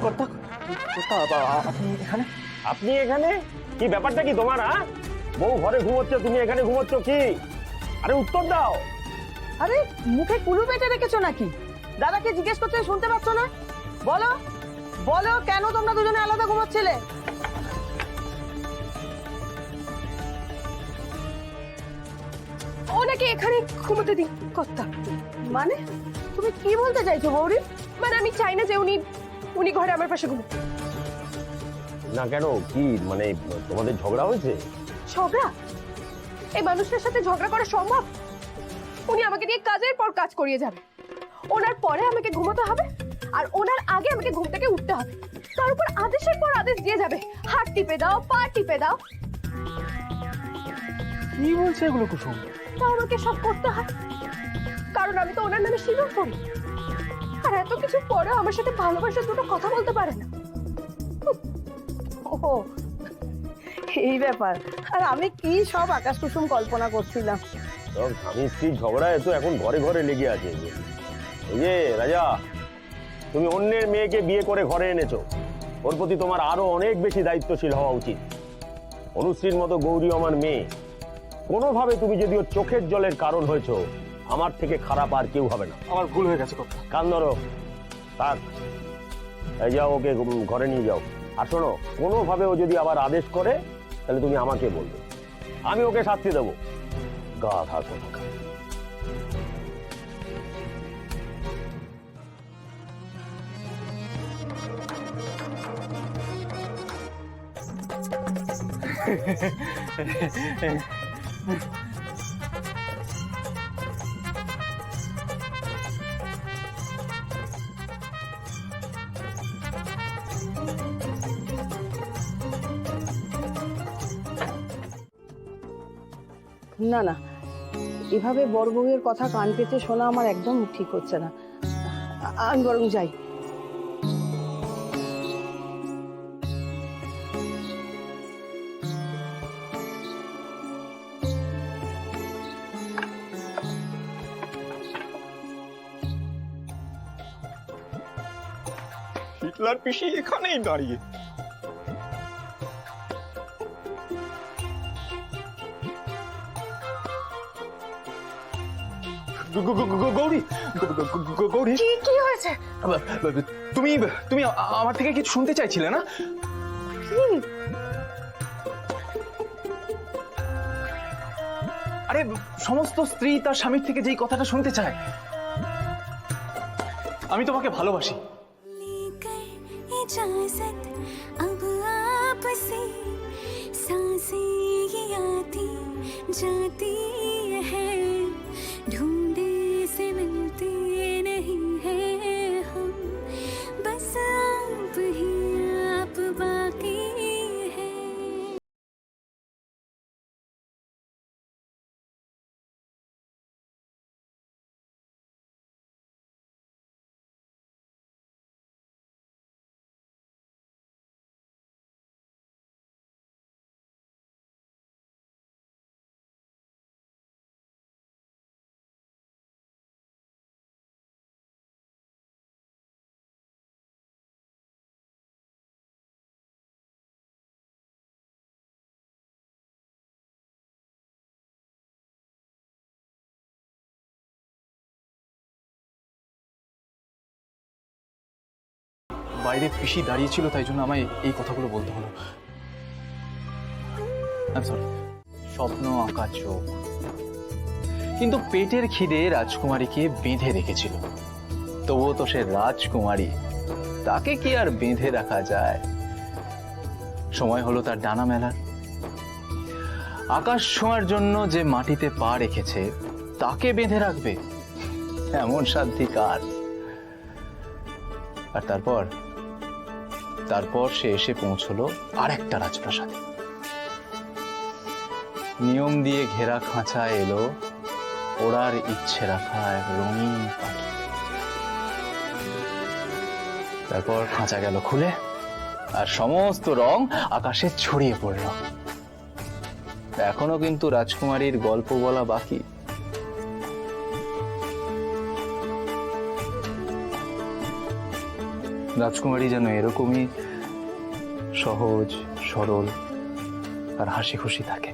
কর্তা, কর্তা, আপনি এখানে? আপনি এখানে? কি ব্যাপারটা কি তোমার? বউ ঘরে ঘুমোচ্ছে, তুমি এখানে ঘুমোচ্ছ কি? আরে উত্তর দাও। আরে মুখে কুলু বেটে রেখেছো নাকি? দাদাকে জিজ্ঞেস করতে শুনতে পাচ্ছ না? বলো বলো, কেন তোমরা দুজনে আলাদা ঘুমোচ্ছিলে? ওনাকে এখানে ঘুমোতে দিন কর্তা। মানে তুমি কি বলতে চাইছো গৌরী? মানে আমি চাই না যে উনি ঘরে আমার পাশে ঘুমোক। না কেন, কি মানে তোমাদের ঝগড়া হয়েছে? ঝগড়া? এই মানুষটার সাথে ঝগড়া করা সম্ভব? উনি আমাকে দিয়ে কাজের পর কাজ করিয়ে যাবে, ওনার পরে আমাকে ঘুমোতে হবে, আর ওনার আগে আমাকে ঘুম থেকে উঠতে হবে। তার উপর আদেশের পর আদেশ দিয়ে যাবে, হাত টিপে দাও, পা টিপে দাও। কি বলছে এগুলো কুসুম? তা আমাকে সব করতে হয়, কারণ আমি তো ওনার নামে স্বীকার করি। আর এত কিছু পরেও আমার সাথে ভালোবাসার দুটো কথা বলতে পারে না। ও এই ব্যাপার। আর আমি কি সব আকাশ কুসুম কল্পনা করছিলাম। সব স্বামী স্ত্রীর ঝগড়ায় তো এখন ঘরে ঘরে লেগে আছে। এই যে রাজা, তুমি অন্যের মেয়েকে বিয়ে করে ঘরে এনেছো, ওর প্রতি তোমার আরো অনেক বেশি দায়িত্বশীল হওয়া উচিত। অনুশ্রীর মতো গৌরী আমার মেয়ে, কোনোভাবে তুমি যদি ওর চোখের জলের কারণ হয়েছো, আমার থেকে খারাপ আর কেউ হবে না। আমার ভুল হয়ে গেছে কর্তা। কান ধরো, থাক, এই যাও, ওকে ঘরে নিয়ে যাও। আর শোনো, কোনোভাবে ও যদি আবার আদেশ করে তাহলে তুমি আমাকে বলবে, আমি ওকে শাস্তি দেবো। গাধা কোথাকার। না না, এভাবে বড় বউয়ের কথা কান পেতে শোনা আমার একদম ঠিক হচ্ছে না। আমি বরং যাই। হিটলার পিসি এখানেই দাঁড়িয়ে। গৌরী, গৌরী, কি হয়েছে? তুমি তুমি আমার থেকে কিছু শুনতে চাইছিলে না? আরে সমস্ত স্ত্রী তার স্বামীর থেকে যেই কথাটা শুনতে চায়, আমি তোমাকে ভালোবাসি। इजाज़त अब आपसे सांसें ये आती जाती है, ढूंढे से मिलते नहीं है हम, बस आप ही आप बाकी है। বাইরে পিসি দাঁড়িয়ে ছিল, তাই জন্য আমায় এই কথাগুলো বলতে হলো। সরি। স্বপ্ন আঁকা চোখ, কিন্তু পেটের খিদে রাজকুমারীকে বেঁধে রেখেছিল। তবুও তো সে রাজকুমারী, তাকে কি আর বেঁধে রাখা যায়? সময় হলো তার ডানা মেলার। আকাশ ছোঁয়ার জন্য যে মাটিতে পা রেখেছে, তাকে বেঁধে রাখবে এমন সাধ্যি কার? আর তারপর সে এসে পৌঁছলো আরেকটা রাজপ্রাসাদে। নিয়ম দিয়ে ঘেরা খাঁচায় এলো ওড়ার ইচ্ছে রাখা এক রঙিন পাখি। তারপর খাঁচা গেল খুলে, আর সমস্ত রং আকাশে ছড়িয়ে পড়ল। এখনো কিন্তু রাজকুমারীর গল্প বলা বাকি। রাজকুমারী যেন এরকমই সহজ সরল আর হাসি খুশি থাকে।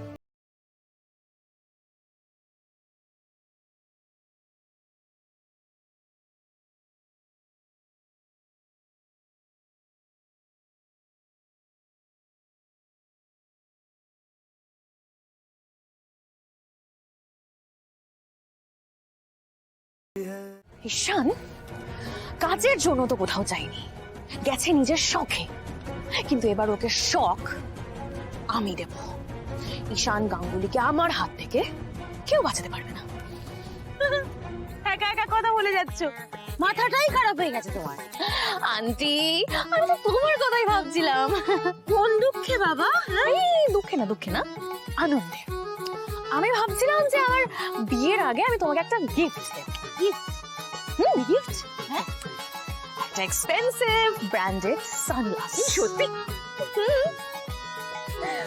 ঈশান কাজের জন্য তো কোথাও যায়নি, গেছে নিজের শখে। কিন্তু এবার ওকে শখ আমি দেব। ঈশান গাঙ্গুলিকে আমার হাত থেকে কেউ বাঁচাতে পারবে না। একা একা কথা বলে যাচ্ছ, মাথাটাই খারাপ হয়ে গেছে তোমার। আন্টি আমি তো তোমার কথাই ভাবছিলাম। কোন দুঃখে বাবা? এই দুঃখে না আনন্দে। আমি ভাবছিলাম যে আমার বিয়ের আগে আমি তোমাকে একটা গিফট দেব। গিফট? হ্যাঁ, একটা এক্সপেন্সিভ ব্র্যান্ডেড সানগ্লাস। সত্যি?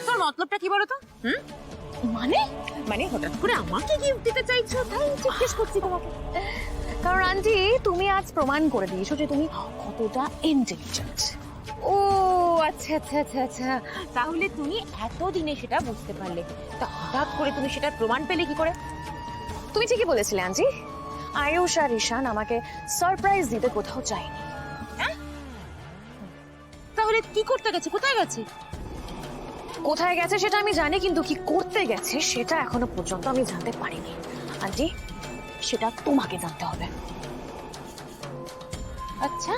তোর মতলবটা কি বলো তো? মানে হঠাৎ করে আমাকে গিফট দিতে চাইছো, তাই জিজ্ঞেস করছি তোমাকে। কারণ আন্টি তুমি আজ প্রমাণ করে দিয়েছো যে তুমি কতটা ইন্টেলিজেন্ট। ও আচ্ছা আচ্ছা আচ্ছা আচ্ছা, তাহলে তুমি এতদিনে সেটা বুঝতে পারলে, তা হঠাৎ করে তুমি সেটার প্রমাণ পেলে কি করে? তুমি ঠিকই বলেছিলে আন্টি, আয়ুষ আর ঈশান আমাকে সারপ্রাইজ দিতে কোথাও যায়নি। তাহলে কি করতে গেছে, কোথায় গেছে? কোথায় গেছে সেটা আমি জানি, কিন্তু কি করতে গেছে সেটা এখনো পর্যন্ত আমি জানতে পারিনি। আন্টি সেটা তোমাকে জানতে হবে। আচ্ছা